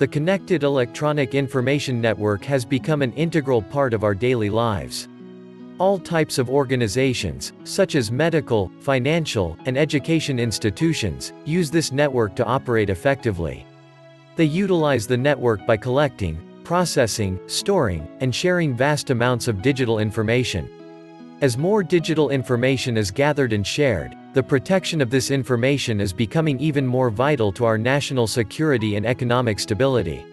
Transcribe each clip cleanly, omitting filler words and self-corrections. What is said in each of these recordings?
The connected electronic information network has become an integral part of our daily lives. All types of organizations, such as medical, financial, and education institutions, use this network to operate effectively. They utilize the network by collecting, processing, storing, and sharing vast amounts of digital information. As more digital information is gathered and shared, the protection of this information is becoming even more vital to our national security and economic stability.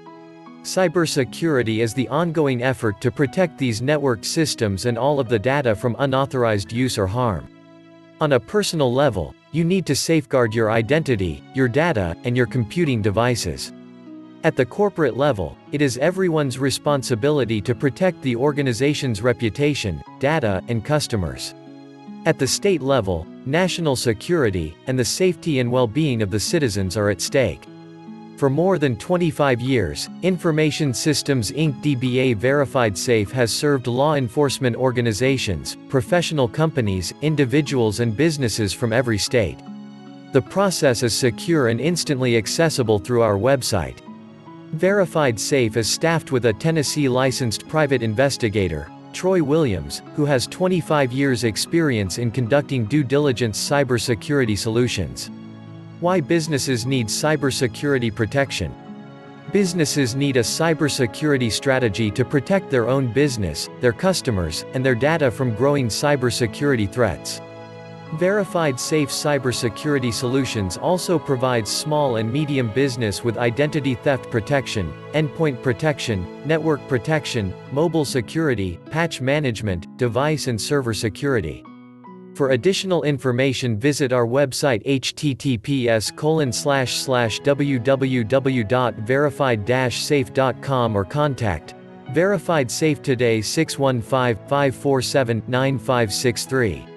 Cybersecurity is the ongoing effort to protect these networked systems and all of the data from unauthorized use or harm. On a personal level, you need to safeguard your identity, your data, and your computing devices. At the corporate level, it is everyone's responsibility to protect the organization's reputation, data, and customers. At the state level, national security, and the safety and well-being of the citizens are at stake. For more than 25 years, Information Systems Inc. DBA Verified Safe has served law enforcement organizations, professional companies, individuals and businesses from every state. The process is secure and instantly accessible through our website. Verified Safe is staffed with a Tennessee-licensed private investigator, Troy Williams, who has 25 years' experience in conducting due diligence cybersecurity solutions. Why businesses need cybersecurity protection? Businesses need a cybersecurity strategy to protect their own business, their customers, and their data from growing cybersecurity threats. Verified Safe Cybersecurity Solutions also provides small and medium business with identity theft protection, endpoint protection, network protection, mobile security, patch management, device and server security. For additional information, visit our website https://www.verified-safe.com or contact Verified Safe today 615-547-9563.